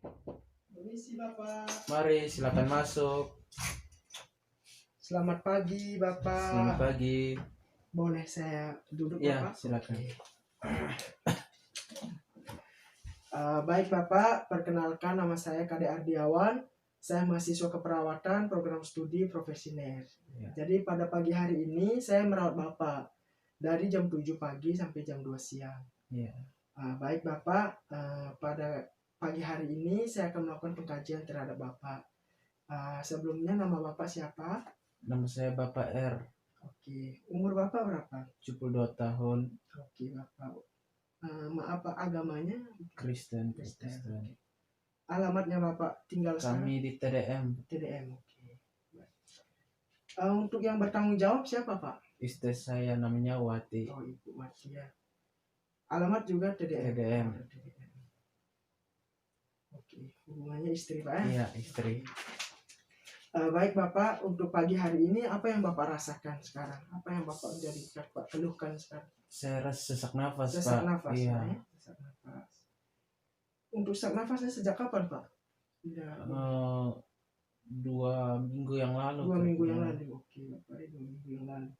Permisi Bapak. Mari silakan masuk. Selamat pagi Bapak. Selamat pagi. Boleh saya duduk Ya, Bapak? silakan. Baik Bapak, perkenalkan nama saya Kade Ardiawan. Saya mahasiswa keperawatan program studi profesioner. Ya. Jadi pada pagi hari ini saya merawat Bapak dari jam 7 pagi sampai jam 2 siang. Ya. Baik Bapak, pada pagi hari ini saya akan melakukan pengkajian terhadap Bapak. Sebelumnya nama Bapak siapa? Nama saya Bapak R. Oke, umur Bapak berapa? 72 tahun. Oke Bapak. Apa agamanya? Kristen. Kristen. Alamatnya Bapak tinggal Kami di TDM. TDM. Oke. Untuk yang bertanggung jawab siapa Pak? Istri saya namanya Wati. Oh, Ibu Wati ya. Alamat juga TDM. TDM. Oke, hubungannya istri Pak ya? Iya, istri. Baik Bapak, untuk pagi hari ini apa yang Bapak rasakan sekarang? Apa yang Bapak menjadi Bapak keluhkan sekarang? Saya rasa sesak nafas, Sesak Pak. nafas, Iya. Pak, ya? Sesak nafas. Untuk sesak nafasnya sejak kapan Pak? 2 minggu yang lalu. 2 minggu yang lalu. Oke Bapak, 2 minggu yang lalu.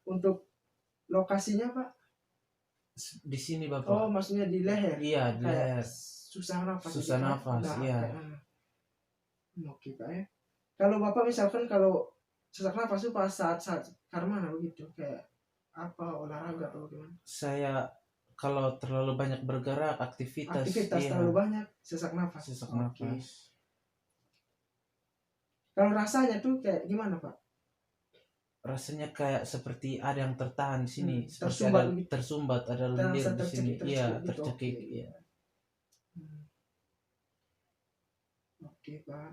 Untuk lokasinya Pak? Di sini Bapak. Oh, maksudnya di leher? Iya, di leher. Susah nafas. Susah nafas, iya. Oke Pak ya. Kalau Bapak misalkan kalau sesak nafas itu pas saat karena mana begitu? Kayak apa, olahraga atau gimana? Saya kalau terlalu banyak bergerak, aktivitas iya. Terlalu banyak, sesak nafas. Sesak nafas. Kalau rasanya tuh kayak gimana Pak? Rasanya kayak seperti ada yang tertahan di sini, tersumbat, ada lendir di sini. Iya, tercekik. Gitu. Iya. Oke Pak.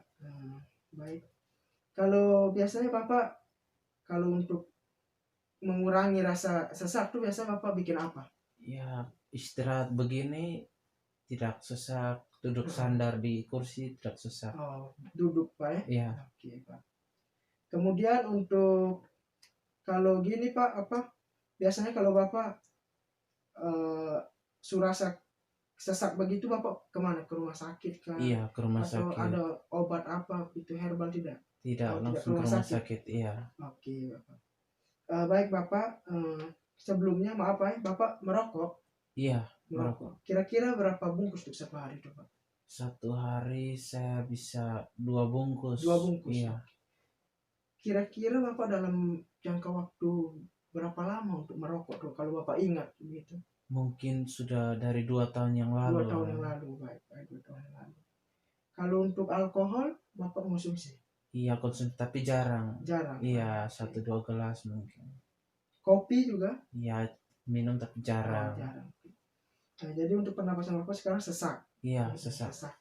Baik. Kalau biasanya Bapak kalau untuk mengurangi rasa sesak tuh biasa Bapak bikin apa? Ya, istirahat begini tidak sesak, duduk sandar di kursi tidak sesak. Oh, duduk Pak ya? Iya. Oke Pak. Kemudian untuk kalau gini Pak, biasanya kalau Bapak surasa sesak begitu Bapak kemana? Ke rumah sakit kah? Iya, ke rumah atau sakit. ada obat apa itu herbal tidak? Tidak, langsung ke rumah sakit. Iya. Oke Bapak. Baik Bapak, sebelumnya maaf ya, Bapak merokok? Iya, merokok. Kira-kira berapa bungkus untuk satu hari itu Pak? Satu hari saya bisa 2 bungkus. 2 bungkus? Iya. Kira-kira Bapak dalam jangka waktu berapa lama untuk merokok tuh kalau Bapak ingat begitu? Mungkin sudah dari 2 tahun yang lalu. 2 tahun yang lalu, baik 2 tahun yang lalu. Kalau untuk alkohol Bapak konsumsi? Iya, konsumsi tapi jarang. Iya, 1-2 gelas mungkin. Kopi juga? Iya, minum tapi jarang. Jarang. Nah, jadi untuk pernapasan Bapak sekarang sesak? Iya, sesak.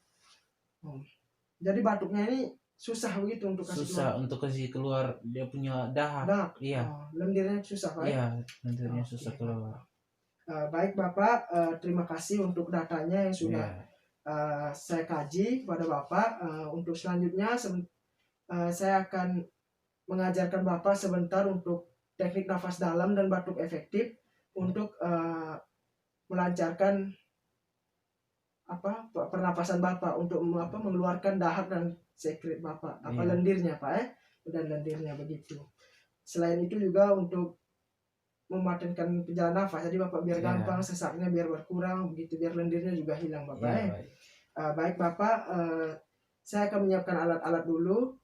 Jadi batuknya ini susah begitu untuk kasih susah keluar. Untuk kasih keluar, dia punya dahak. Iya. Lendirnya susah Pak? Iya, lendirnya susah keluar. Baik Bapak, terima kasih untuk datanya yang sudah saya kaji kepada Bapak. Untuk selanjutnya saya akan mengajarkan Bapak sebentar untuk teknik nafas dalam dan batuk efektif untuk melancarkan pernapasan Bapak untuk mengeluarkan dahak dan sekret Bapak, lendirnya Pak ya, dan lendirnya begitu. Selain itu juga untuk mematenkan perjalanan nafas, jadi Bapak biar gampang, sesaknya biar berkurang begitu, biar lendirnya juga hilang Bapak ya. Baik Bapak, saya akan menyiapkan alat-alat dulu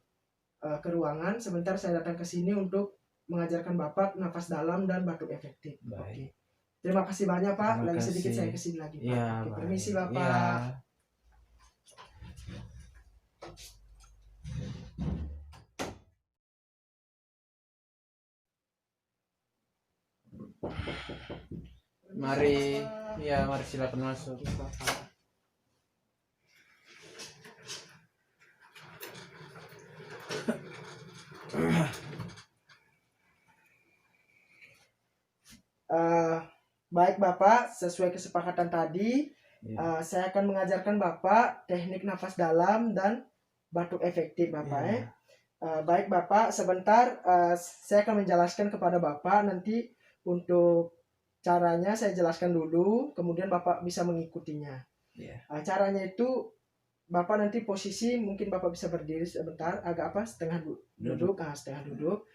ke ruangan. Sebentar saya datang ke sini untuk mengajarkan Bapak nafas dalam dan batuk efektif. Oke. Terima kasih banyak Pak. Lagi sedikit saya ke sini lagi Pak. Ya, permisi Bapak. Ya. Mari, mari silakan masuk. Baik Bapak, sesuai kesepakatan tadi, saya akan mengajarkan Bapak teknik nafas dalam dan batuk efektif Bapak. Baik Bapak, sebentar saya akan menjelaskan kepada Bapak. Nanti untuk caranya saya jelaskan dulu, kemudian Bapak bisa mengikutinya. Caranya itu Bapak nanti posisi mungkin Bapak bisa berdiri sebentar, agak apa setengah duduk, setengah duduk.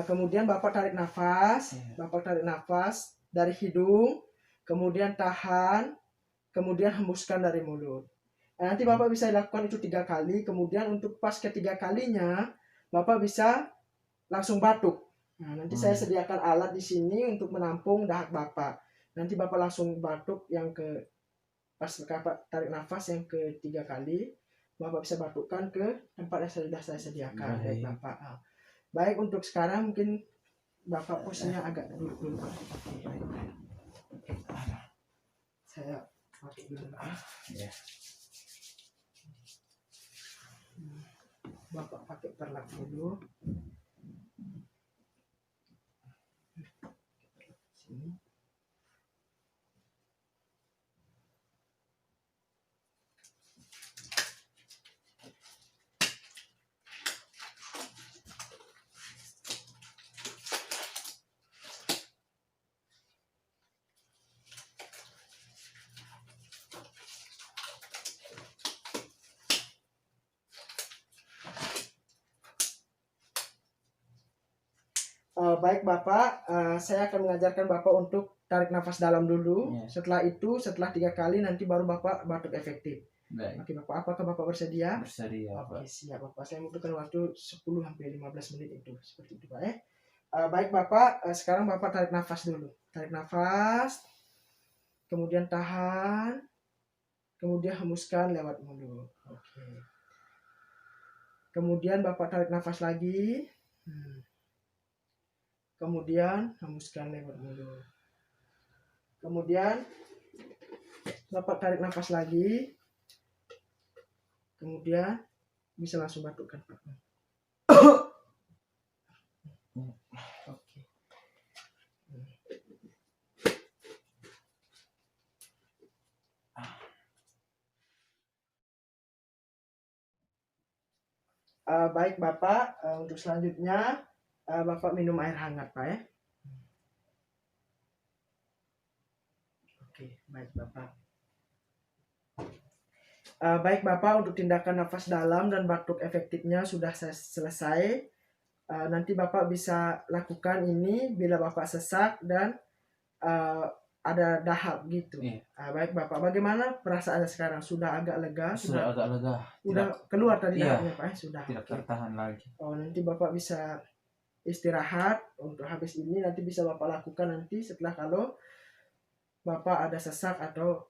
Kemudian Bapak tarik nafas, Bapak tarik nafas dari hidung, kemudian tahan, kemudian hembuskan dari mulut. Nanti Bapak bisa lakukan itu 3 kali, kemudian untuk pas ketiga kalinya Bapak bisa langsung batuk. Nanti saya sediakan alat di sini untuk menampung dahak Bapak. Nanti Bapak langsung batuk yang ke pas Bapak tarik nafas yang ketiga kali, Bapak bisa batukkan ke tempat yang sudah saya sediakan. Baik Bapak. Baik, untuk sekarang mungkin Bapak posisinya agak duduk dulu. Oke, baik. Saya pakai dulu. Ya. Bapak pakai perlak dulu. Sini. Baik Bapak, saya akan mengajarkan Bapak untuk tarik nafas dalam dulu. Setelah itu, setelah 3 kali nanti baru Bapak batuk efektif. Baik. Oke Bapak, apakah Bapak bersedia? Bersedia, Pak. Oke, siap Bapak. Saya membutuhkan waktu 10-15 menit itu. Seperti itu Pak ya. Baik Bapak, sekarang Bapak tarik nafas dulu. Tarik nafas, kemudian tahan, kemudian hembuskan lewat mulut. Oke. Kemudian Bapak tarik nafas lagi. Kemudian hembuskan lewat mulut. Kemudian Bapak tarik nafas lagi. Kemudian bisa langsung batukkan Pak. Oke. Baik Bapak, untuk selanjutnya Bapak minum air hangat Pak ya. Oke, baik Bapak. Baik Bapak, untuk tindakan nafas dalam dan batuk efektifnya sudah selesai. Nanti Bapak bisa lakukan ini bila Bapak sesak dan ada dahak gitu. Baik Bapak, bagaimana perasaannya sekarang? Sudah agak lega? Sudah agak lega. Udah keluar tadi dahaknya Pak? Sudah. Tidak tertahan lagi. Nanti Bapak bisa istirahat untuk habis ini, nanti bisa Bapak lakukan nanti setelah kalau Bapak ada sesak atau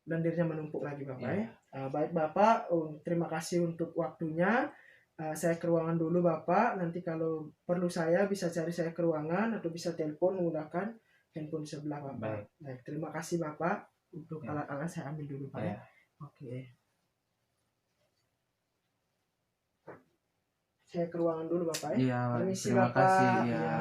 lendirnya menumpuk lagi Bapak ya. Baik Bapak, terima kasih untuk waktunya. Saya ke ruangan dulu Bapak, nanti kalau perlu saya bisa cari saya ke ruangan atau bisa telepon menggunakan handphone sebelah Bapak. Baik, terima kasih Bapak. Untuk alat-alat saya ambil dulu Pak ya. Oke. Saya ke ruangan dulu Bapak ya. Iya, Permisi terima Bapak. kasih ya.